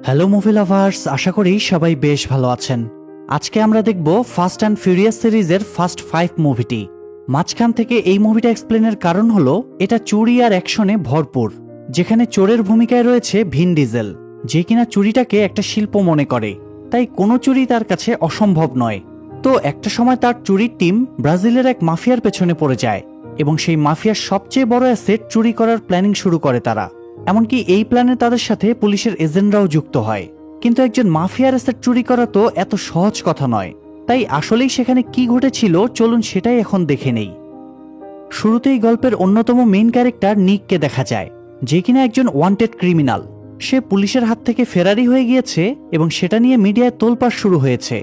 Hello movie lovers, আশা করি সবাই বেশ ভালো আছেন। আজকে আমরা দেখব ফাস্ট অ্যান্ড ফিউরিয়াস সিরিজের ফার্স্ট 5 মুভিটি। মাঝখান থেকে এই মুভিটা এক্সপ্লেনের কারণ হলো এটা চুরি আর অ্যাকশনে ভরপুর, যেখানে চোরের ভূমিকায় রয়েছে ভিন ডিজেল, যে কিনা চুরিটাকে একটা শিল্প মনে করে, তাই কোনো চুরি তার কাছে অসম্ভব নয়। তো একটা সময় তার চুরির টিম ব্রাজিলের এক মাফিয়ার পেছনে পড়ে যায় এবং সেই মাফিয়ার সবচেয়ে বড় অ্যাসেট চুরি করার প্ল্যানিং শুরু করে তারা। এমনকি এই প্ল্যানে তাদের সাথে পুলিশের এজেন্টরাও যুক্ত হয়। কিন্তু একজন মাফিয়ার অ্যাসেট চুরি করা তো এত সহজ কথা নয়। তাই আসলেই সেখানে কি ঘটেছিল চলুন সেটাই এখন দেখে নেই। শুরুতেই গল্পের অন্যতম মেইন ক্যারেক্টার নিককে দেখা যায়, যে কিনা একজন ওয়ান্টেড ক্রিমিনাল। সে পুলিশের হাত থেকে ফেরারি হয়ে গিয়েছে এবং সেটা নিয়ে মিডিয়ায় তোলপাড় শুরু হয়েছে।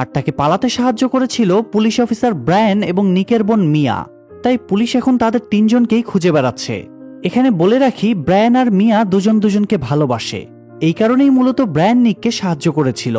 আর তাকে পালাতে সাহায্য করেছিল পুলিশ অফিসার ব্রায়ান এবং নিকের বোন মিয়া। তাই পুলিশ এখন তাদের তিনজনকেই খুঁজে বেড়াচ্ছে। এখানে বলে রাখি, ব্রায়ান আর মিয়া দুজন দুজনকে ভালোবাসে, এই কারণেই মূলত ব্রায়ান নিককে সাহায্য করেছিল।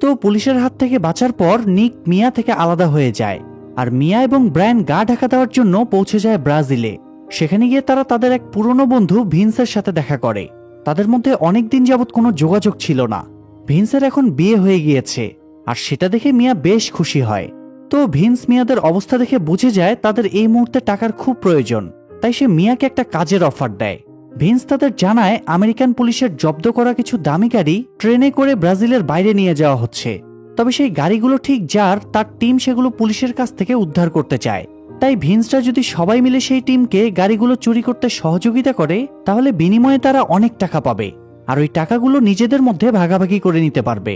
তো পুলিশের হাত থেকে বাঁচার পর নিক মিয়া থেকে আলাদা হয়ে যায়, আর মিয়া এবং ব্রায়ান গা ঢাকা দেওয়ার জন্য পৌঁছে যায় ব্রাজিলে। সেখানে গিয়ে তারা তাদের এক পুরনো বন্ধু ভিন্সের সাথে দেখা করে। তাদের মধ্যে অনেকদিন যাবৎ কোনো যোগাযোগ ছিল না। ভিন্সের এখন বিয়ে হয়ে গিয়েছে, আর সেটা দেখে মিয়া বেশ খুশি হয়। তো ভিন্স মিয়াদের অবস্থা দেখে বুঝে যায় তাদের এই মুহূর্তে টাকার খুব প্রয়োজন, তাই সে মিয়াকে একটা কাজের অফার দেয়। ভিন্স তাদের জানায় আমেরিকান পুলিশের জব্দ করা কিছু দামি গাড়ি ট্রেনে করে ব্রাজিলের বাইরে নিয়ে যাওয়া হচ্ছে। তবে সেই গাড়িগুলো ঠিক যার, তার টিম সেগুলো পুলিশের কাছ থেকে উদ্ধার করতে চায়। তাই ভিন্সরা যদি সবাই মিলে সেই টিমকে গাড়িগুলো চুরি করতে সহযোগিতা করে, তাহলে বিনিময়ে তারা অনেক টাকা পাবে, আর ওই টাকাগুলো নিজেদের মধ্যে ভাগাভাগি করে নিতে পারবে।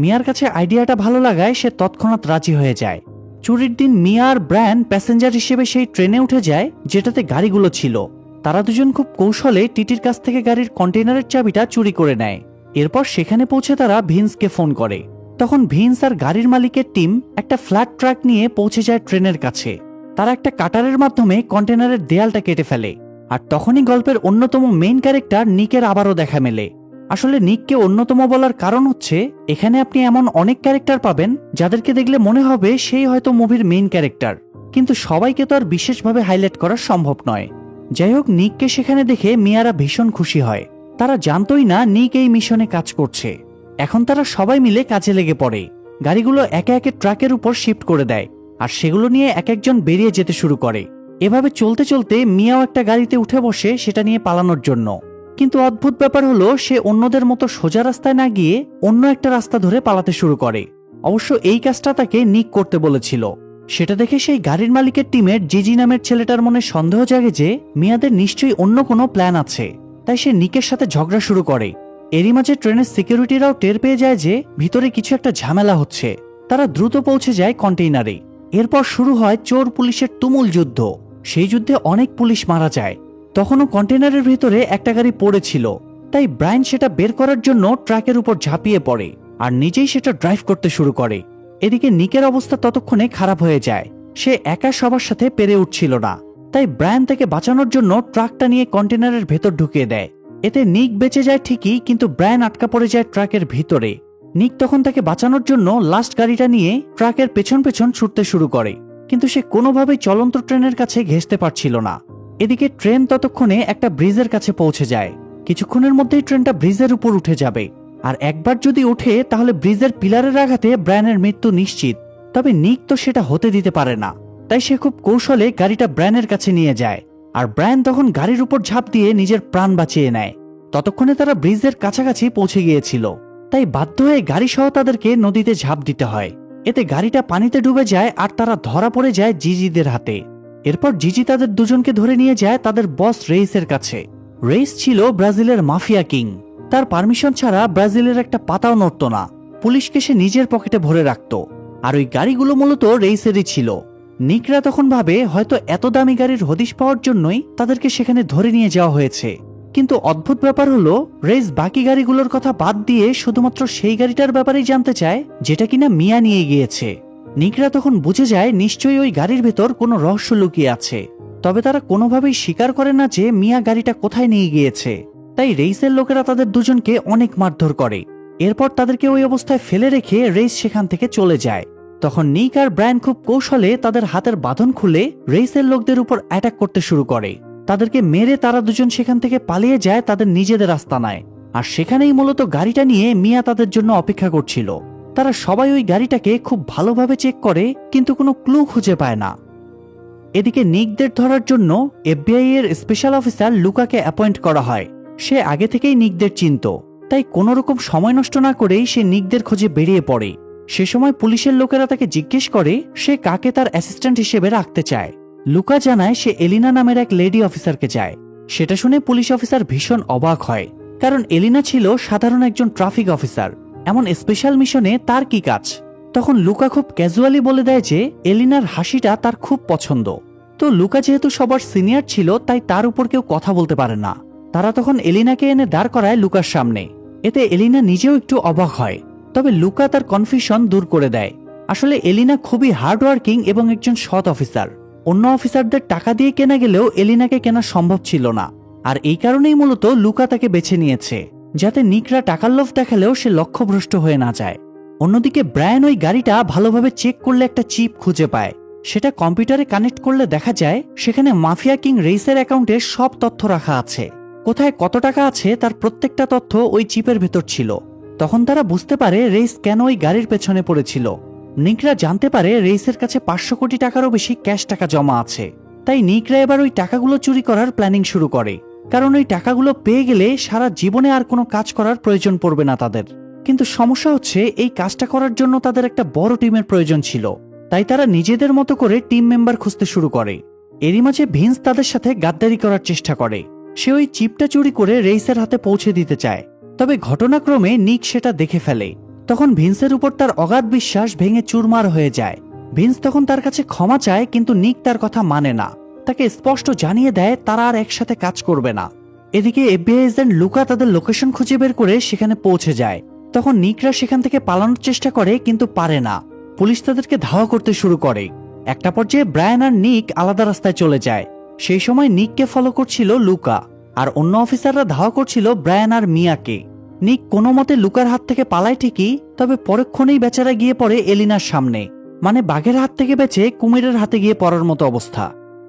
মিয়ার কাছে আইডিয়াটা ভালো লাগায় সে তৎক্ষণাৎ রাজি হয়ে যায়। চুরির দিন মিয়া আর ব্রায়ান প্যাসেঞ্জার হিসেবে সেই ট্রেনে উঠে যায় যেটাতে গাড়িগুলো ছিল। তারা দুজন খুব কৌশলে টিটির কাছ থেকে গাড়ির কন্টেইনারের চাবিটা চুরি করে নেয়। এরপর সেখানে পৌঁছে তারা ভিন্সকে ফোন করে। তখন ভিন্স আর গাড়ির মালিকের টিম একটা ফ্ল্যাট ট্রাক নিয়ে পৌঁছে যায় ট্রেনের কাছে। তারা একটা কাটারের মাধ্যমে কন্টেইনারের দেয়ালটা কেটে ফেলে। আর তখনই গল্পের অন্যতম মেইন ক্যারেক্টার নিকের আবারও দেখা মেলে। আসলে নিককে অন্যতম বলার কারণ হচ্ছে, এখানে আপনি এমন অনেক ক্যারেক্টার পাবেন যাদেরকে দেখলে মনে হবে সেই হয়তো মুভির মেইন ক্যারেক্টার, কিন্তু সবাইকে তো আর বিশেষভাবে হাইলাইট করা সম্ভব নয়। যাই হোক, নিককে সেখানে দেখে মিয়ারা ভীষণ খুশি হয়। তারা জানতই না নিক এই মিশনে কাজ করছে। এখন তারা সবাই মিলে কাজে লেগে পড়ে। গাড়িগুলো একে একে ট্রাকের উপর শিফট করে দেয়, আর সেগুলো নিয়ে এক একজন বেরিয়ে যেতে শুরু করে। এভাবে চলতে চলতে মিয়াও একটা গাড়িতে উঠে বসে সেটা নিয়ে পালানোর জন্য। কিন্তু অদ্ভুত ব্যাপার হলো, সে অন্যদের মতো সোজা রাস্তায় না গিয়ে অন্য একটা রাস্তা ধরে পালাতে শুরু করে। অবশ্য এই কাজটা তাকে নিক করতে বলেছিল। সেটা দেখে সেই গাড়ির মালিকের টিমের জিজি নামের ছেলেটার মনে সন্দেহ জাগে যে মিয়াদের নিশ্চয়ই অন্য কোনো প্ল্যান আছে। তাই সে নিকের সাথে ঝগড়া শুরু করে। এরই মাঝে ট্রেনের সিকিউরিটিরাও টের পেয়ে যায় যে ভিতরে কিছু একটা ঝামেলা হচ্ছে। তারা দ্রুত পৌঁছে যায় কন্টেইনারে। এরপর শুরু হয় চোর পুলিশের তুমুল যুদ্ধ। সেই যুদ্ধে অনেক পুলিশ মারা যায়। তখনও কন্টেইনারের ভিতরে একটা গাড়ি পড়েছিল, তাই ব্রায়ান সেটা বের করার জন্য ট্রাকের উপর ঝাঁপিয়ে পড়ে আর নিজেই সেটা ড্রাইভ করতে শুরু করে। এদিকে নিকের অবস্থা ততক্ষণে খারাপ হয়ে যায়। সে একা সবার সাথে পেরে উঠছিল না, তাই ব্রায়ান তাকে বাঁচানোর জন্য ট্রাকটা নিয়ে কন্টেইনারের ভেতর ঢুকিয়ে দেয়। এতে নিক বেঁচে যায় ঠিকই, কিন্তু ব্রায়ান আটকা পড়ে যায় ট্রাকের ভিতরে। নিক তখন তাকে বাঁচানোর জন্য লাস্ট গাড়িটা নিয়ে ট্রাকের পেছন পেছন ছুটতে শুরু করে, কিন্তু সে কোনোভাবেই চলন্ত ট্রেনের কাছে ঘেঁষতে পারছিল না। এদিকে ট্রেন ততক্ষণে একটা ব্রিজের কাছে পৌঁছে যায়। কিছুক্ষণের মধ্যেই ট্রেনটা ব্রিজের উপর উঠে যাবে, আর একবার যদি ওঠে তাহলে ব্রিজের পিলারের আঘাতে ব্রায়ানের মৃত্যু নিশ্চিত। তবে নিক তো সেটা হতে দিতে পারে না, তাই সে খুব কৌশলে গাড়িটা ব্রায়ানের কাছে নিয়ে যায়। আর ব্রায়ান তখন গাড়ির উপর ঝাঁপ দিয়ে নিজের প্রাণ বাঁচিয়ে নেয়। ততক্ষণে তারা ব্রিজের কাছাকাছি পৌঁছে গিয়েছিল, তাই বাধ্য হয়ে গাড়ি সহ তাদেরকে নদীতে ঝাঁপ দিতে হয়। এতে গাড়িটা পানিতে ডুবে যায় আর তারা ধরা পড়ে যায় জিজিদের হাতে। এরপর জিজি তাদের দুজনকে ধরে নিয়ে যায় তাদের বস রেইসের কাছে। রেইস ছিল ব্রাজিলের মাফিয়া কিং। তার পারমিশন ছাড়া ব্রাজিলের একটা পাতাও নড়ত না। পুলিশকে সে নিজের পকেটে ভরে রাখত। আর ওই গাড়িগুলো মূলত রেইসেরই ছিল। নিকরা তখন ভাবে হয়তো এত দামি গাড়ির হদিশ পাওয়ার জন্যই তাদেরকে সেখানে ধরে নিয়ে যাওয়া হয়েছে। কিন্তু অদ্ভুত ব্যাপার হলো, রেইস বাকি গাড়িগুলোর কথা বাদ দিয়ে শুধুমাত্র সেই গাড়িটার ব্যাপারেই জানতে চায় যেটা কিনা মিয়া নিয়ে গিয়েছে। নিকরা তখন বুঝে যায় নিশ্চয়ই ওই গাড়ির ভেতর কোনো রহস্য লুকিয়ে আছে। তবে তারা কোনোভাবেই স্বীকার করে না যে মিয়া গাড়িটা কোথায় নিয়ে গিয়েছে। তাই রেইসের লোকেরা তাদের দুজনকে অনেক মারধর করে। এরপর তাদেরকে ওই অবস্থায় ফেলে রেখে রেইস সেখান থেকে চলে যায়। তখন নিক আর ব্রায়ান খুব কৌশলে তাদের হাতের বাঁধন খুলে রেইসের লোকদের উপর অ্যাটাক করতে শুরু করে। তাদেরকে মেরে তারা দুজন সেখান থেকে পালিয়ে যায় তাদের নিজেদের আস্তানায়। আর সেখানেই মূলত গাড়িটা নিয়ে মিয়া তাদের জন্য অপেক্ষা করছিল। তারা সবাই ওই গাড়িটাকে খুব ভালোভাবে চেক করে, কিন্তু কোনো ক্লু খুঁজে পায় না। এদিকে নিকদের ধরার জন্য এফবিআই এর স্পেশাল অফিসার লুকাকে অ্যাপয়েন্ট করা হয়। সে আগে থেকেই নিকদের চিনত, তাই কোনো রকম সময় নষ্ট না করেই সে নিকদের খোঁজে বেরিয়ে পড়ে। সে সময় পুলিশের লোকেরা তাকে জিজ্ঞেস করে সে কাকে তার অ্যাসিস্ট্যান্ট হিসেবে রাখতে চায়। লুকা জানায় সে এলিনা নামের এক লেডি অফিসারকে চায়। সেটা শুনে পুলিশ অফিসার ভীষণ অবাক হয়, কারণ এলিনা ছিল সাধারণ একজন ট্রাফিক অফিসার, এমন স্পেশাল মিশনে তার কি কাজ। তখন লুকা খুব ক্যাজুয়ালি বলে দেয় যে এলিনার হাসিটা তার খুব পছন্দ। তো লুকা যেহেতু সবার সিনিয়র ছিল, তাই তার উপর কেউ কথা বলতে পারে না। তারা তখন এলিনাকে এনে দাঁড় করায় লুকার সামনে। এতে এলিনা নিজেও একটু অবাক হয়, তবে লুকা তার কনফিউশন দূর করে দেয়। আসলে এলিনা খুবই হার্ডওয়ার্কিং এবং একজন সৎ অফিসার। অন্য অফিসারদের টাকা দিয়ে কেনা গেলেও এলিনাকে কেনা সম্ভব ছিল না, আর এই কারণেই মূলত লুকা তাকে বেছে নিয়েছে, যাতে নিকরা টাকার লোভ দেখালেও সে লক্ষ্যভ্রষ্ট হয়ে না যায়। অন্যদিকে ব্রায়ান ওই গাড়িটা ভালোভাবে চেক করলে একটা চিপ খুঁজে পায়। সেটা কম্পিউটারে কানেক্ট করলে দেখা যায় সেখানে মাফিয়া কিং রেইসের অ্যাকাউন্টে সব তথ্য রাখা আছে। কোথায় কত টাকা আছে তার প্রত্যেকটা তথ্য ওই চিপের ভেতর ছিল। তখন তারা বুঝতে পারে রেইস কেন ওই গাড়ির পেছনে পড়েছিল। নিকরা জানতে পারে রেইসের কাছে 500 কোটি টাকারও বেশি ক্যাশ টাকা জমা আছে। তাই নিকরা এবার ওই টাকাগুলো চুরি করার প্ল্যানিং শুরু করে, কারণ ওই টাকাগুলো পেয়ে গেলে সারা জীবনে আর কোনো কাজ করার প্রয়োজন পড়বে না তাদের। কিন্তু সমস্যা হচ্ছে এই কাজটা করার জন্য তাদের একটা বড় টিমের প্রয়োজন ছিল। তাই তারা নিজেদের মতো করে টিম মেম্বার খুঁজতে শুরু করে। এরই মাঝে ভিন্স তাদের সাথে গাদ্দারি করার চেষ্টা করে। সে ওই চিপটা চুরি করে রেইসের হাতে পৌঁছে দিতে চায়, তবে ঘটনাক্রমে নিক সেটা দেখে ফেলে। তখন ভিন্সের উপর তার অগাধ বিশ্বাস ভেঙে চুরমার হয়ে যায়। ভিন্স তখন তার কাছে ক্ষমা চায়, কিন্তু নিক তার কথা মানে না। তাকে স্পষ্ট জানিয়ে দেয় তারা আর একসাথে কাজ করবে না। এদিকে এফবিআই এজেন্ট লুকা তাদের লোকেশন খুঁজে বের করে সেখানে পৌঁছে যায়। তখন নিকরা সেখান থেকে পালানোর চেষ্টা করে, কিন্তু পারে না। পুলিশ তাদেরকে ধাওয়া করতে শুরু করে। একটা পর্যায়ে ব্রায়ান আর নিক আলাদা রাস্তায় চলে যায়। সেই সময় নিককে ফলো করছিল লুকা, আর অন্য অফিসাররা ধাওয়া করছিল ব্রায়ান আর মিয়াকে। নিক কোনো মতে লুকার হাত থেকে পালায় ঠিকই, তবে পরক্ষণেই বেচারা গিয়ে পড়ে এলিনার সামনে। মানে বাঘের হাত থেকে বেঁচে কুমিরের হাতে গিয়ে পড়ার মতো অবস্থা।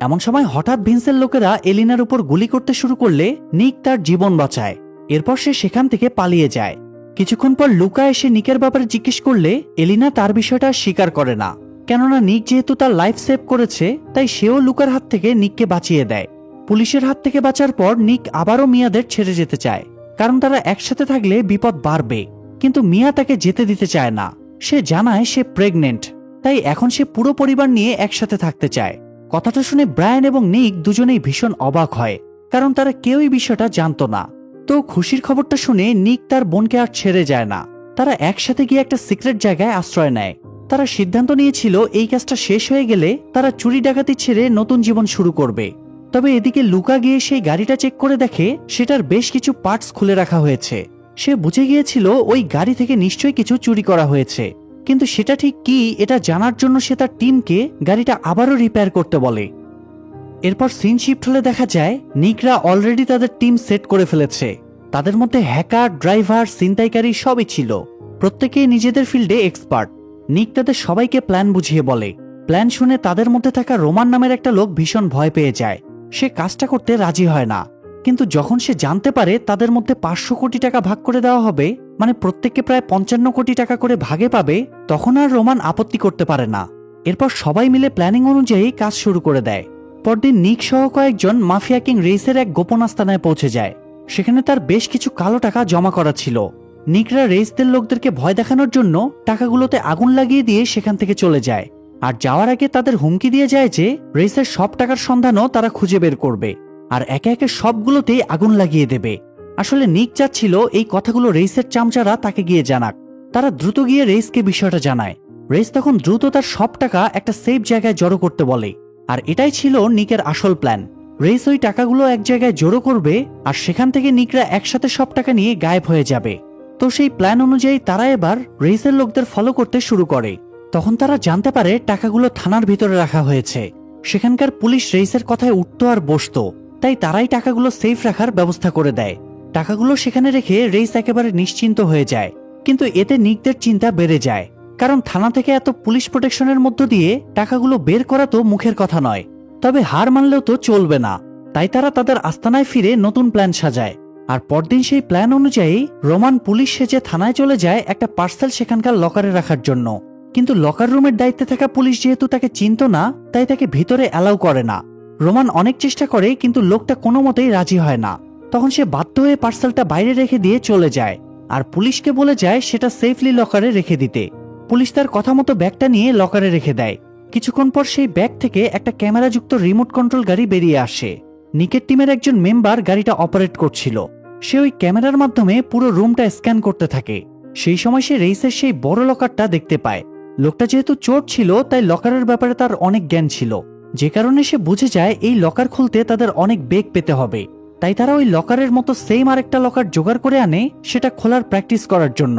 এমন সময় হঠাৎ ভিন্সের লোকেরা এলিনার উপর গুলি করতে শুরু করলে নিক তার জীবন বাঁচায়। এরপর সে সেখান থেকে পালিয়ে যায়। কিছুক্ষণ পর লুকা এসে নিকের ব্যাপারে জিজ্ঞেস করলে এলিনা তার বিষয়টা স্বীকার করে না, কেননা নিক যেহেতু তার লাইফ সেভ করেছে, তাই সেও লুকার হাত থেকে নিককে বাঁচিয়ে দেয়। পুলিশের হাত থেকে বাঁচার পর নিক আবারও মিয়াদের ছেড়ে যেতে চায়, কারণ তারা একসাথে থাকলে বিপদ বাড়বে। কিন্তু মিয়া তাকে যেতে দিতে চায় না। সে জানায় সে প্রেগনেন্ট, তাই এখন সে পুরো পরিবার নিয়ে একসাথে থাকতে চায়। কথাটা শুনে ব্রায়ান এবং নিক দুজনেই ভীষণ অবাক হয়, কারণ তারা কেউই বিষয়টা জানতো না। তো খুশির খবরটা শুনে নিক তার বোনকে আর ছেড়ে যায় না। তারা একসাথে গিয়ে একটা সিক্রেট জায়গায় আশ্রয় নেয়। তারা সিদ্ধান্ত নিয়েছিল এই কাজটা শেষ হয়ে গেলে তারা চুরি ডাকাতি ছেড়ে নতুন জীবন শুরু করবে। তবে এদিকে লুকা গিয়ে সেই গাড়িটা চেক করে দেখে সেটার বেশ কিছু পার্টস খুলে রাখা হয়েছে। সে বুঝে গিয়েছিল ওই গাড়ি থেকে নিশ্চয়ই কিছু চুরি করা হয়েছে, কিন্তু সেটা ঠিক কি এটা জানার জন্য সে তার টিমকে গাড়িটা আবারও রিপেয়ার করতে বলে। এরপর সিন শিফট হলে দেখা যায় নিকরা অলরেডি তাদের টিম সেট করে ফেলেছে। তাদের মধ্যে হ্যাকার, ড্রাইভার, ছিনতাইকারী সবই ছিল। প্রত্যেকেই নিজেদের ফিল্ডে এক্সপার্ট। নিক তাদের সবাইকে প্ল্যান বুঝিয়ে বলে। প্ল্যান শুনে তাদের মধ্যে থাকা রোমান নামের একটা লোক ভীষণ ভয় পেয়ে যায়। সে কাজটা করতে রাজি হয় না, কিন্তু যখন সে জানতে পারে তাদের মধ্যে 500 কোটি টাকা ভাগ করে দেওয়া হবে, মানে প্রত্যেককে প্রায় 55 কোটি টাকা করে ভাগে পাবে, তখন আর রোমান আপত্তি করতে পারে না। এরপর সবাই মিলে প্ল্যানিং অনুযায়ী কাজ শুরু করে দেয়। পরদিন নিক সহ কয়েকজন মাফিয়া কিং রেইসের এক গোপন আস্তানায় পৌঁছে যায়। সেখানে তার বেশ কিছু কালো টাকা জমা করা ছিল। নিকরা রেইসদের লোকদেরকে ভয় দেখানোর জন্য টাকাগুলোতে আগুন লাগিয়ে দিয়ে সেখান থেকে চলে যায়। আর যাওয়ার আগে তাদের হুমকি দিয়ে যায় যে রেইসের সব টাকার সন্ধানও তারা খুঁজে বের করবে, আর একে একে সবগুলোতেই আগুন লাগিয়ে দেবে। আসলে নিক চাচ্ছিল এই কথাগুলো রেইসের চামচারা তাকে গিয়ে জানাক। তারা দ্রুত গিয়ে রেইসকে বিষয়টা জানায়। রেইস তখন দ্রুত তার সব টাকা একটা সেফ জায়গায় জড়ো করতে বলে, আর এটাই ছিল নিকের আসল প্ল্যান। রেইস ওই টাকাগুলো এক জায়গায় জড়ো করবে, আর সেখান থেকে নিকরা একসাথে সব টাকা নিয়ে গায়েব হয়ে যাবে। তো সেই প্ল্যান অনুযায়ী তারা এবার রেইসের লোকদের ফলো করতে শুরু করে। তখন তারা জানতে পারে টাকাগুলো থানার ভিতরে রাখা হয়েছে। সেখানকার পুলিশ রেইসের কথায় উঠতো আর বসতো, তাই তারাই টাকাগুলো সেফ রাখার ব্যবস্থা করে দেয়। টাকাগুলো সেখানে রেখে রেইস একেবারে নিশ্চিন্ত হয়ে যায়। কিন্তু এতে নিকদের চিন্তা বেড়ে যায়, কারণ থানা থেকে এত পুলিশ প্রোটেকশনের মধ্য দিয়ে টাকাগুলো বের করা তো মুখের কথা নয়, তবে হার মানলেও তো চলবে না। তাই তারা তাদের আস্তানায় ফিরে নতুন প্ল্যান সাজায়। আর পরদিন সেই প্ল্যান অনুযায়ী রোমান পুলিশ সেজে থানায় চলে যায় একটা পার্সেল সেখানকার লকারে রাখার জন্য। কিন্তু লকার রুমের দায়িত্বে থাকা পুলিশ যেহেতু তাকে চিনত না, তাই তাকে ভিতরে অ্যালাউ করে না। রোমান অনেক চেষ্টা করে কিন্তু লোকটা কোনো মতেই রাজি হয় না। তখন সে বাধ্য হয়ে পার্সেলটা বাইরে রেখে দিয়ে চলে যায় আর পুলিশকে বলে যায় সেটা সেফলি লকারে রেখে দিতে। পুলিশ তার কথা মতো ব্যাগটা নিয়ে লকারে রেখে দেয়। কিছুক্ষণ পর সেই ব্যাগ থেকে একটা ক্যামেরাযুক্ত রিমোট কন্ট্রোল গাড়ি বেরিয়ে আসে। নিকের টিমের একজন মেম্বার গাড়িটা অপারেট করছিল। সে ওই ক্যামেরার মাধ্যমে পুরো রুমটা স্ক্যান করতে থাকে। সেই সময় সে রেইসের সেই বড় লকারটা দেখতে পায়। লোকটা যেহেতু চোর ছিল তাই লকারের ব্যাপারে তার অনেক জ্ঞান ছিল, যে কারণে সে বুঝে যায় এই লকার খুলতে তাদের অনেক বেগ পেতে হবে। তাই তারা ওই লকারের মতো সেম আরেকটা লকার জোগাড় করে আনে সেটা খোলার প্র্যাকটিস করার জন্য।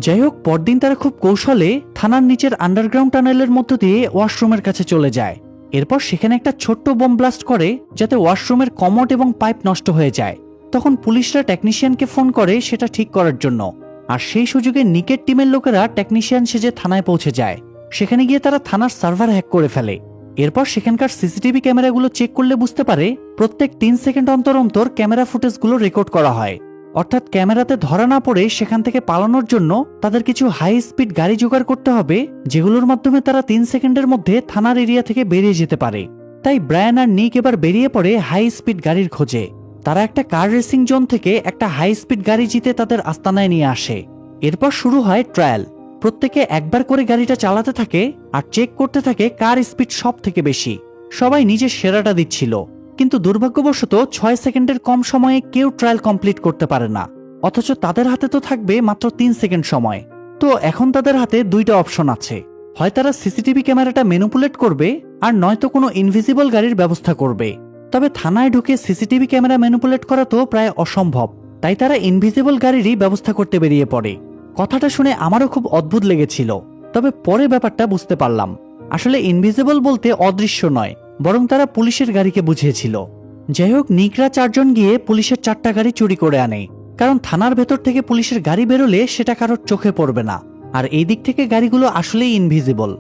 যাই হোক, পরদিন তারা খুব কৌশলে থানার নিচের আন্ডারগ্রাউন্ড টানেলের মধ্য দিয়ে ওয়াশরুমের কাছে চলে যায়। এরপর সেখানে একটা ছোট্ট বোম ব্লাস্ট করে যাতে ওয়াশরুমের কমোড এবং পাইপ নষ্ট হয়ে যায়। তখন পুলিশরা টেকনিশিয়ানকে ফোন করে সেটা ঠিক করার জন্য। আর সেই সুযোগে নিকের টিমের লোকেরা টেকনিশিয়ান সেজে থানায় পৌঁছে যায়। সেখানে গিয়ে তারা থানার সার্ভার হ্যাক করে ফেলে। এরপর সেখানকার সিসিটিভি ক্যামেরাগুলো চেক করলে বুঝতে পারে প্রত্যেক 3 সেকেন্ড অন্তর অন্তর ক্যামেরা ফুটেজগুলো রেকর্ড করা হয়। অর্থাৎ ক্যামেরাতে ধরা না পড়ে সেখান থেকে পালানোর জন্য তাদের কিছু হাই স্পিড গাড়ি জোগাড় করতে হবে, যেগুলোর মাধ্যমে তারা 3 সেকেন্ডের মধ্যে থানার এরিয়া থেকে বেরিয়ে যেতে পারে। তাই ব্রায়ান আর নিক এবার বেরিয়ে পড়ে হাই স্পিড গাড়ির খোঁজে। তারা একটা কার রেসিং জোন থেকে একটা হাই স্পিড গাড়ি জিতে তাদের আস্তানায় নিয়ে আসে। এরপর শুরু হয় ট্রায়াল। প্রত্যেকে একবার করে গাড়িটা চালাতে থাকে আর চেক করতে থাকে কার স্পিড সব থেকে বেশি। সবাই নিজের সেরাটা দিচ্ছিল, কিন্তু দুর্ভাগ্যবশত 6 সেকেন্ডের কম সময়ে কেউ ট্রায়াল কমপ্লিট করতে পারে না। অথচ তাদের হাতে তো থাকবে মাত্র 3 সেকেন্ড সময়। তো এখন তাদের হাতে দুইটা অপশন আছে, হয় তারা সিসিটিভি ক্যামেরাটা ম্যানিপুলেট করবে আর নয়তো কোনো ইনভিজিবল গাড়ির ব্যবস্থা করবে। তবে থানায় ঢুকে সিসিটিভি ক্যামেরা ম্যানিপুলেট করা তো প্রায় অসম্ভব, তাই তারা ইনভিজিবল গাড়িরই ব্যবস্থা করতে বেরিয়ে পড়ে। কথাটা শুনে আমারও খুব অদ্ভুত লেগেছিল, তবে পরে ব্যাপারটা বুঝতে পারলাম। আসলে ইনভিজিবল বলতে অদৃশ্য নয়, বরং তারা পুলিশের গাড়িকে বুঝিয়েছিল। যাই হোক, নিকরা 4 জন গিয়ে পুলিশের 4টা গাড়ি চুরি করে আনে, কারণ থানার ভেতর থেকে পুলিশের গাড়ি বেরোলে সেটা কারোর চোখে পড়বে না। আর এই দিক থেকে গাড়িগুলো আসলেই ইনভিজিবল।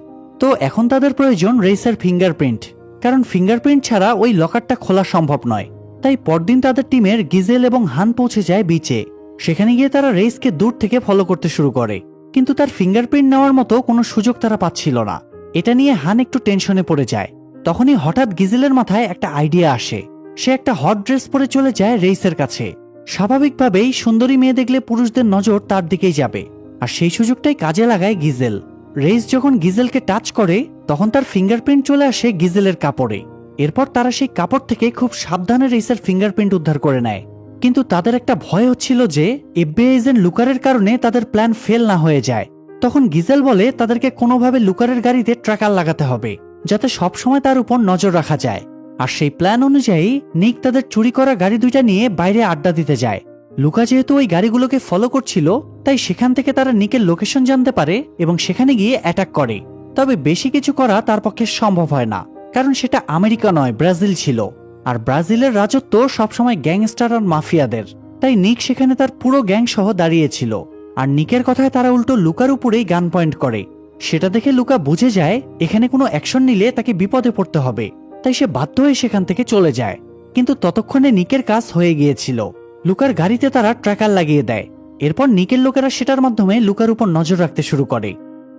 তো এখন তাদের প্রয়োজন রেইসের ফিঙ্গারপ্রিন্ট, কারণ ফিঙ্গারপ্রিন্ট ছাড়া ওই লকারটা খোলা সম্ভব নয়। তাই পরদিন তাদের টিমের গিজেল এবং হান পৌঁছে যায় বিচে। সেখানে গিয়ে তারা রেইসকে দূর থেকে ফলো করতে শুরু করে, কিন্তু তার ফিঙ্গারপ্রিন্ট নেওয়ার মতো কোনো সুযোগ তারা পাচ্ছিল না। এটা নিয়ে হান একটু টেনশনে পড়ে যায়। তখনই হঠাৎ গিজেলের মাথায় একটা আইডিয়া আসে। সে একটা হট ড্রেস পরে চলে যায় রেইসের কাছে। স্বাভাবিকভাবেই সুন্দরী মেয়ে দেখলে পুরুষদের নজর তার দিকেই যাবে, আর সেই সুযোগটাই কাজে লাগায় গিজেল। রেইস যখন গিজেলকে টাচ করে তখন তার ফিঙ্গারপ্রিন্ট চলে আসে গিজেলের কাপড়ে। এরপর তারা সেই কাপড় থেকে খুব সাবধানে রেইসের ফিঙ্গারপ্রিন্ট উদ্ধার করে নেয়। কিন্তু তাদের একটা ভয় হচ্ছিল যে এফবিআই এজেন্ট লুকারের কারণে তাদের প্ল্যান ফেল না হয়ে যায়। তখন গিজেল বলে তাদেরকে কোনোভাবে লুকারের গাড়িতে ট্র্যাকার লাগাতে হবে, যাতে সবসময় তার উপর নজর রাখা যায়। আর সেই প্ল্যান অনুযায়ী নিক তাদের চুরি করা গাড়ি দুইটা নিয়ে বাইরে আড্ডা দিতে যায়। লুকা যেহেতু ওই গাড়িগুলোকে ফলো করছিল, তাই সেখান থেকে তারা নিকের লোকেশন জানতে পারে এবং সেখানে গিয়ে অ্যাটাক করে। তবে বেশি কিছু করা তার পক্ষে সম্ভব হয় না, কারণ সেটা আমেরিকা নয়, ব্রাজিল ছিল। আর ব্রাজিলের রাজত্ব সবসময় গ্যাংস্টার আর মাফিয়াদের। তাই নিক সেখানে তার পুরো গ্যাং সহ দাঁড়িয়েছিল। আর নিকের কথায় তারা উল্টো লুকার উপরেই গান পয়েন্ট করে। সেটা দেখে লুকা বুঝে যায় এখানে কোনো অ্যাকশন নিলে তাকে বিপদে পড়তে হবে, তাই সে বাধ্য হয়ে সেখান থেকে চলে যায়। কিন্তু ততক্ষণে নিকের কাজ হয়ে গিয়েছিল। লুকার গাড়িতে তারা ট্র্যাকার লাগিয়ে দেয়। এরপর নিকের লোকেরা সেটার মাধ্যমে লুকার উপর নজর রাখতে শুরু করে।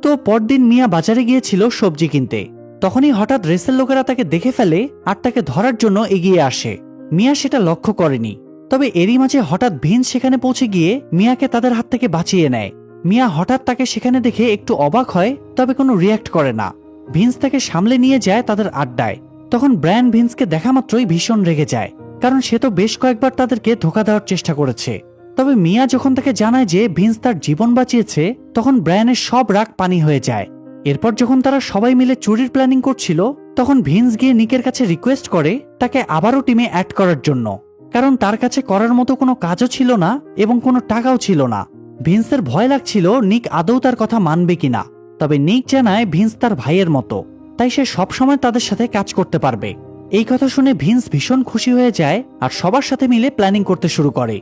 তো পরদিন মিয়া বাজারে গিয়েছিল সবজি কিনতে। তখনই হঠাৎ রেসের লোকেরা তাকে দেখে ফেলে আর তাকে ধরার জন্য এগিয়ে আসে। মিয়া সেটা লক্ষ্য করেনি। তবে এরই মাঝে হঠাৎ ভিন্স সেখানে পৌঁছে গিয়ে মিয়াকে তাদের হাত থেকে বাঁচিয়ে নেয়। মিয়া হঠাৎ তাকে সেখানে দেখে একটু অবাক হয়, তবে কোনো রিয়াক্ট করে না। ভিন্স তাকে সামলে নিয়ে যায় তাদের আড্ডায়। তখন ব্রায়ান ভিন্সকে দেখা মাত্রই ভীষণ রেগে যায়, কারণ সে তো বেশ কয়েকবার তাদেরকে ধোঁকা দেওয়ার চেষ্টা করেছে। তবে মিয়া যখন তাকে জানায় যে ভিন্স তার জীবন বাঁচিয়েছে, তখন ব্রায়ানের সব রাগ পানি হয়ে যায়। এরপর যখন তারা সবাই মিলে চুরির প্ল্যানিং করছিল, তখন ভিন্স গিয়ে নিকের কাছে রিকোয়েস্ট করে তাকে আবারও টিমে অ্যাড করার জন্য, কারণ তার কাছে করার মতো কোনো কাজও ছিল না এবং কোনো টাকাও ছিল না। ভিন্সের ভয় লাগছিল নিক আদৌ তার কথা মানবে কিনা। তবে নিক জানায় ভিন্স তার ভাইয়ের মতো, তাই সে সবসময় তাদের সাথে কাজ করতে পারবে। এই কথা শুনে ভিন্স ভীষণ খুশি হয়ে যায় আর সবার সাথে মিলে প্ল্যানিং করতে শুরু করে।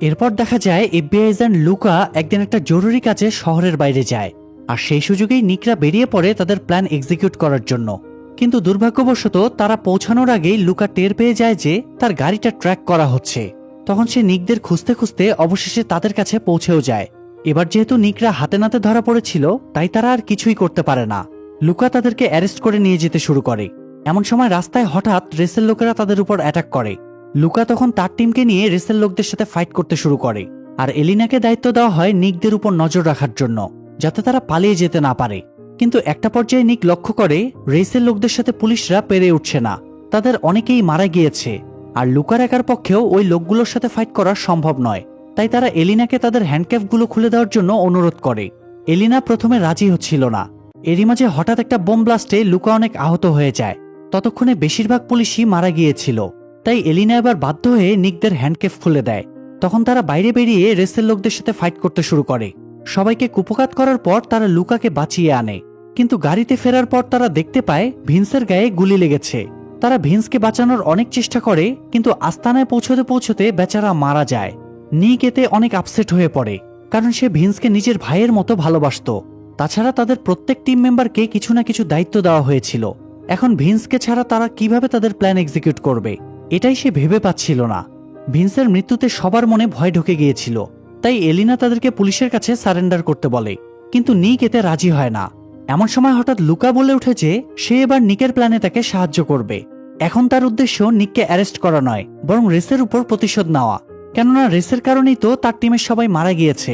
এরপর দেখা যায় এফবিআই এজেন্ট লুকা একদিন একটা জরুরি কাজে শহরের বাইরে যায়, আর সেই সুযোগেই নিকরা বেরিয়ে পড়ে তাদের প্ল্যান এক্সিকিউট করার জন্য। কিন্তু দুর্ভাগ্যবশত তারা পৌঁছানোর আগেই লুকা টের পেয়ে যায় যে তার গাড়িটা ট্র্যাক করা হচ্ছে। তখন সে নিকদের খুঁজতে খুঁজতে অবশেষে তাদের কাছে পৌঁছেও যায়। এবার যেহেতু নিকরা হাতে নাতে ধরা পড়েছিল, তাই তারা আর কিছুই করতে পারে না। লুকা তাদেরকে অ্যারেস্ট করে নিয়ে যেতে শুরু করে। এমন সময় রাস্তায় হঠাৎ রেসের লোকেরা তাদের উপর অ্যাটাক করে। লুকা তখন তার টিমকে নিয়ে রেসের লোকদের সাথে ফাইট করতে শুরু করে, আর এলিনাকে দায়িত্ব দেওয়া হয় নিকদের উপর নজর রাখার জন্য, যাতে তারা পালিয়ে যেতে না পারে। কিন্তু একটা পর্যায়ে নিক লক্ষ্য করে রেসের লোকদের সাথে পুলিশরা পেরে উঠছে না, তাদের অনেকেই মারা গিয়েছে, আর লুকার একার পক্ষেও ওই লোকগুলোর সাথে ফাইট করা সম্ভব নয়। তাই তারা এলিনাকে তাদের হ্যান্ডক্যাফগুলো খুলে দেওয়ার জন্য অনুরোধ করে। এলিনা প্রথমে রাজি হচ্ছিল না। এরই মাঝে হঠাৎ একটা বোম ব্লাস্টে লুকা অনেক আহত হয়ে যায়। ততক্ষণে বেশিরভাগ পুলিশই মারা গিয়েছিল। তাই এলিনা এবার বাধ্য হয়ে নিকদের হ্যান্ডক্যাফ খুলে দেয়। তখন তারা বাইরে বেরিয়ে রেসের লোকদের সাথে ফাইট করতে শুরু করে। সবাইকে কুপঘাত করার পর তারা লুকাকে বাঁচিয়ে আনে। কিন্তু গাড়িতে ফেরার পর তারা দেখতে পায় ভিন্সের গায়ে গুলি লেগেছে। তারা ভিন্সকে বাঁচানোর অনেক চেষ্টা করে, কিন্তু আস্তানায় পৌঁছতে পৌঁছতে বেচারা মারা যায়। নিক এতে অনেক আপসেট হয়ে পড়ে, কারণ সে ভিন্সকে নিজের ভাইয়ের মতো ভালোবাসতো। তাছাড়া তাদের প্রত্যেক টিম মেম্বারকে কিছু না কিছু দায়িত্ব দেওয়া হয়েছিল। এখন ভিন্সকে ছাড়া তারা কিভাবে তাদের প্ল্যান এক্সিকিউট করবে, এটাই সে ভেবে পাচ্ছিল না। ভিন্সের মৃত্যুতে সবার মনে ভয় ঢুকে গিয়েছিল। তাই এলিনা তাদেরকে পুলিশের কাছে সারেন্ডার করতে বলে, কিন্তু নিক এতে রাজি হয় না। এমন সময় হঠাৎ লুকা বলে উঠে যে সে এবার নিকের প্ল্যানে তাকে সাহায্য করবে। এখন তার উদ্দেশ্য নিককে অ্যারেস্ট করা নয়, বরং রেসের উপর প্রতিশোধ নেওয়া, কেননা রেসের কারণেই তো তার টিমের সবাই মারা গিয়েছে।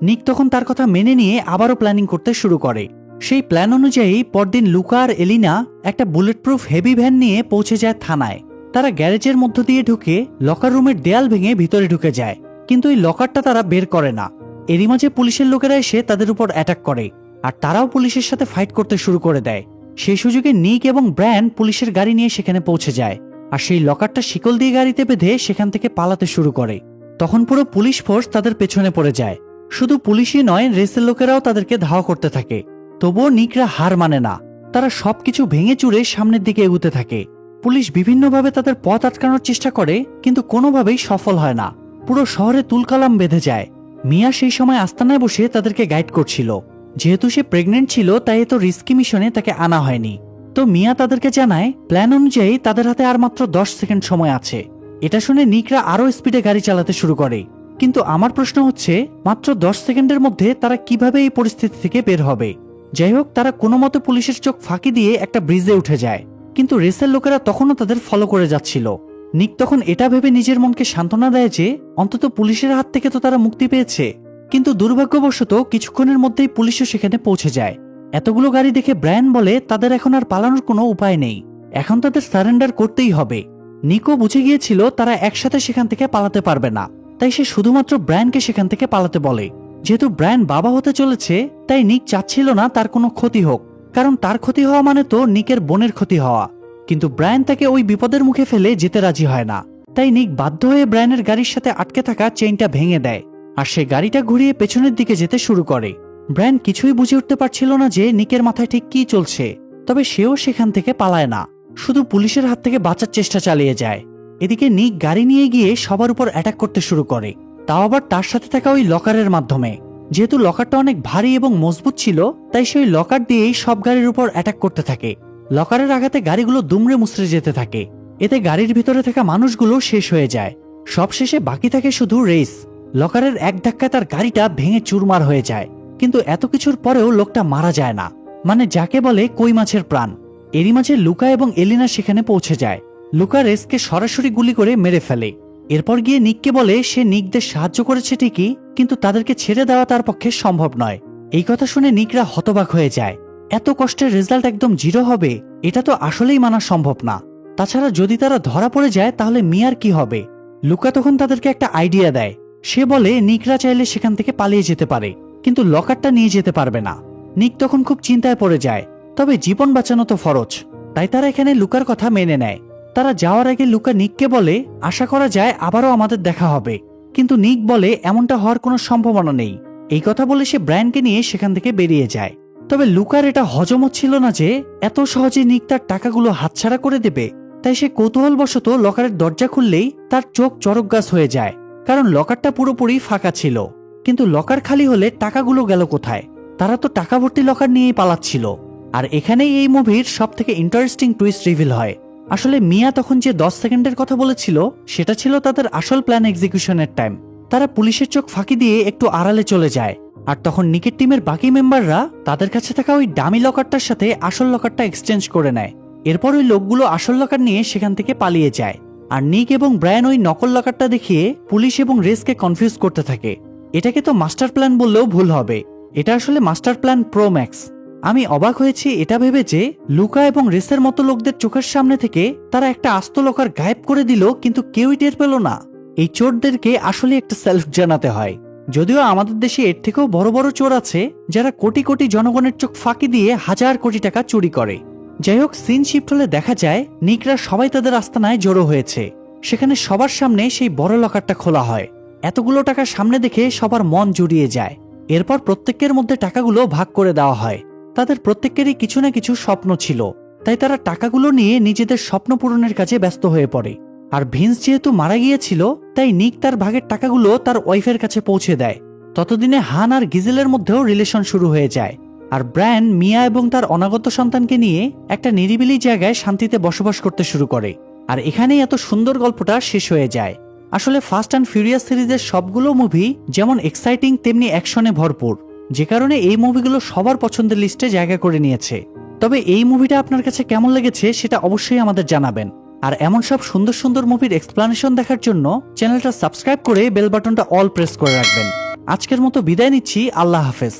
নিক তখন তার কথা মেনে নিয়ে আবারও প্ল্যানিং করতে শুরু করে। সেই প্ল্যান অনুযায়ী পরদিন লুকা আর এলিনা একটা বুলেট প্রুফ হেভি ভ্যান নিয়ে পৌঁছে যায় থানায়। তারা গ্যারেজের মধ্য দিয়ে ঢুকে লকার রুমের দেয়াল ভেঙে ভিতরে ঢুকে যায়, কিন্তু এই লকারটা তারা বের করে না। এরই মাঝে পুলিশের লোকেরা এসে তাদের উপর অ্যাটাক করে, আর তারাও পুলিশের সাথে ফাইট করতে শুরু করে দেয়। সেই সুযোগে নিক এবং ব্র্যান পুলিশের গাড়ি নিয়ে সেখানে পৌঁছে যায়, আর সেই লকারটা শিকল দিয়ে গাড়িতে বেঁধে সেখান থেকে পালাতে শুরু করে। তখন পুরো পুলিশ ফোর্স তাদের পেছনে পড়ে যায়। শুধু পুলিশই নয়, রেসের লোকেরাও তাদেরকে ধাওয়া করতে থাকে। তবুও নিকরা হার মানে না। তারা সবকিছু ভেঙে চুরে সামনের দিকে এগুতে থাকে। পুলিশ বিভিন্নভাবে তাদের পথ আটকানোর চেষ্টা করে, কিন্তু কোনোভাবেই সফল হয় না। পুরো শহরে তুলকালাম বেঁধে যায়। মিয়া সেই সময় আস্তানায় বসে তাদেরকে গাইড করছিল। যেহেতু সে প্রেগনেন্ট ছিল, তাই এত রিস্কি মিশনে তাকে আনা হয়নি। তো মিয়া তাদেরকে জানায় প্ল্যান অনুযায়ী তাদের হাতে আর মাত্র 10 সেকেন্ড সময় আছে। এটা শুনে নিকরা আরো স্পিডে গাড়ি চালাতে শুরু করে। কিন্তু আমার প্রশ্ন হচ্ছে, মাত্র 10 সেকেন্ডের মধ্যে তারা কিভাবে এই পরিস্থিতি থেকে বের হবে? যাই হোক, তারা কোনো মতে পুলিশের চোখ ফাঁকি দিয়ে একটা ব্রিজে উঠে যায়, কিন্তু রেসের লোকেরা তখনও তাদের ফলো করে যাচ্ছিল। নিক তখন এটা ভেবে নিজের মনকে সান্ত্বনা দেয় যে অন্তত পুলিশের হাত থেকে তো তারা মুক্তি পেয়েছে। কিন্তু দুর্ভাগ্যবশত কিছুক্ষণের মধ্যেই পুলিশও সেখানে পৌঁছে যায়। এতগুলো গাড়ি দেখে ব্রায়ান বলে তাদের এখন আর পালানোর কোনো উপায় নেই, এখন তাদের সারেন্ডার করতেই হবে। নিকও বুঝে গিয়েছিল তারা একসাথে সেখান থেকে পালাতে পারবে না, তাই সে শুধুমাত্র ব্রায়ানকে সেখান থেকে পালাতে বলে। যেহেতু ব্রায়ান বাবা হতে চলেছে, তাই নিক চাচ্ছিল না তার কোনো ক্ষতি হোক, কারণ তার ক্ষতি হওয়া মানে তো নিকের বোনের ক্ষতি হওয়া। কিন্তু ব্রায়ান তাকে ওই বিপদের মুখে ফেলে যেতে রাজি হয় না। তাই নিক বাধ্য হয়ে ব্রায়ানের গাড়ির সাথে আটকে থাকা চেইনটা ভেঙে দেয়, আর সে গাড়িটা ঘুরিয়ে পেছনের দিকে যেতে শুরু করে। ব্রায়ান কিছুই বুঝে উঠতে পারছিল না যে নিকের মাথায় ঠিক কি চলছে, তবে সেও সেখান থেকে পালায় না, শুধু পুলিশের হাত থেকে বাঁচার চেষ্টা চালিয়ে যায়। এদিকে নিক গাড়ি নিয়ে গিয়ে সবার উপর অ্যাটাক করতে শুরু করে, তাও আবার তার সাথে থাকা ওই লকারের মাধ্যমে। যেহেতু লকারটা অনেক ভারী এবং মজবুত ছিল, তাই সেই লকার দিয়েই সব গাড়ির উপর অ্যাটাক করতে থাকে। লকারের আঘাতে গাড়িগুলো দুমড়ে মুচড়ে যেতে থাকে। এতে গাড়ির ভিতরে থাকা মানুষগুলো শেষ হয়ে যায়। সবশেষে বাকি থাকে শুধু রেস। লকারের এক ধাক্কায় তার গাড়িটা ভেঙে চুরমার হয়ে যায়, কিন্তু এত কিছুর পরেও লোকটা মারা যায় না, মানে যাকে বলে কই মাছের প্রাণ। এরই মাঝে লুকা এবং এলিনা সেখানে পৌঁছে যায়। লুকা রেসকে সরাসরি গুলি করে মেরে ফেলে। এরপর গিয়ে নিককে বলে সে নিকদের সাহায্য করেছে ঠিকই, কিন্তু তাদেরকে ছেড়ে দেওয়া তার পক্ষে সম্ভব নয়। এই কথা শুনে নিকরা হতবাক হয়ে যায়। এত কষ্টের রেজাল্ট একদম জিরো হবে, এটা তো আসলেই মানা সম্ভব না। তাছাড়া যদি তারা ধরা পড়ে যায় তাহলে মিয়ার কি হবে? লুকা তখন তাদেরকে একটা আইডিয়া দেয়। সে বলে নিকরা চাইলে সেখান থেকে পালিয়ে যেতে পারে, কিন্তু লকারটা নিয়ে যেতে পারবে না। নিক তখন খুব চিন্তায় পড়ে যায়, তবে জীবন বাঁচানো তো ফরজ, তাই তারা এখানে লুকার কথা মেনে নেয়। তারা যাওয়ার আগে লুকা নিককে বলে আশা করা যায় আবারও আমাদের দেখা হবে, কিন্তু নিক বলে এমনটা হওয়ার কোনো সম্ভাবনা নেই। এই কথা বলে সে ব্রায়ানকে নিয়ে সেখান থেকে বেরিয়ে যায়। তবে লুকার এটা হজম হচ্ছিল না যে এত সহজে নিক তার টাকাগুলো হাতছাড়া করে দেবে। তাই সে কৌতূহলবশত লকারের দরজা খুললেই তার চোখ চরক গাছ হয়ে যায়, কারণ লকারটা পুরোপুরি ফাঁকা ছিল। কিন্তু লকার খালি হলে টাকাগুলো গেল কোথায়? তারা তো টাকা ভর্তি লকার নিয়েই পালাচ্ছিল। আর এখানেই এই মুভির সব থেকে ইন্টারেস্টিং টুইস্ট রিভিল হয়। আসলে মিয়া তখন যে 10 সেকেন্ডের কথা বলেছিল সেটা ছিল তাদের আসল প্ল্যান এক্সিকিউশনের টাইম। তারা পুলিশের চোখ ফাঁকি দিয়ে একটু আড়ালে চলে যায়, আর তখন নিকের টিমের বাকি মেম্বাররা তাদের কাছে থাকা ওই ডামি লকারটার সাথে আসল লকারটা এক্সচেঞ্জ করে নেয়। এরপর ওই লোকগুলো আসল লকার নিয়ে সেখান থেকে পালিয়ে যায়, আর নিক এবং ব্রায়ান ওই নকল লকারটা দেখিয়ে পুলিশ এবং রেসকে কনফিউজ করতে থাকে। এটাকে তো মাস্টার প্ল্যান বললেও ভুল হবে, এটা আসলে মাস্টার প্ল্যান প্রো ম্যাক্স। আমি অবাক হয়েছি এটা ভেবে যে লুকা এবং রেসের মতো লোকদের চোখের সামনে থেকে তারা একটা আস্ত লকার গায়েব করে দিল, কিন্তু কেউই টের পেল না। এই চোরদেরকে আসলে একটা সেলফ জানাতে হয়। যদিও আমাদের দেশে এর থেকেও বড় বড় চোর আছে যারা কোটি কোটি জনগণের চোখ ফাঁকি দিয়ে হাজার কোটি টাকা চুরি করে। যাই হোক, সিন শিফট হলে দেখা যায় নিকরা সবাই তাদের আস্তানায় জড়ো হয়েছে। সেখানে সবার সামনে সেই বড় লকারটা খোলা হয়। এতগুলো টাকা সামনে দেখে সবার মন জুড়িয়ে যায়। এরপর প্রত্যেকের মধ্যে টাকাগুলো ভাগ করে দেওয়া হয়। তাদের প্রত্যেকেরই কিছু না কিছু স্বপ্ন ছিল, তাই তারা টাকাগুলো নিয়ে নিজেদের স্বপ্ন পূরণের কাজে ব্যস্ত হয়ে পড়ে। আর ভিন্স যেহেতু মারা গিয়েছিল, তাই নিক তার ভাগের টাকাগুলো তার ওয়াইফের কাছে পৌঁছে দেয়। ততদিনে হান আর গিজেলের মধ্যেও রিলেশন শুরু হয়ে যায়, আর ব্রায়ান মিয়া এবং তার অনাগত সন্তানকে নিয়ে একটা নিরিবিলি জায়গায় শান্তিতে বসবাস করতে শুরু করে। আর এখানেই এত সুন্দর গল্পটা শেষ হয়ে যায়। আসলে ফাস্ট অ্যান্ড ফিউরিয়াস সিরিজের সবগুলো মুভি যেমন এক্সাইটিং তেমনি অ্যাকশনে ভরপুর, যে কারণে এই মুভিগুলো সবার পছন্দের লিস্টে জায়গা করে নিয়েছে। তবে এই মুভিটা আপনার কাছে কেমন লেগেছে সেটা অবশ্যই আমাদের জানাবেন। আর এমন সব সুন্দর সুন্দর মুভির এক্সপ্লানেশন দেখার জন্য চ্যানেলটা সাবস্ক্রাইব করে বেল বাটনটা অল প্রেস করে রাখবেন। আজকের মতো বিদায় নিচ্ছি, আল্লাহ হাফেজ।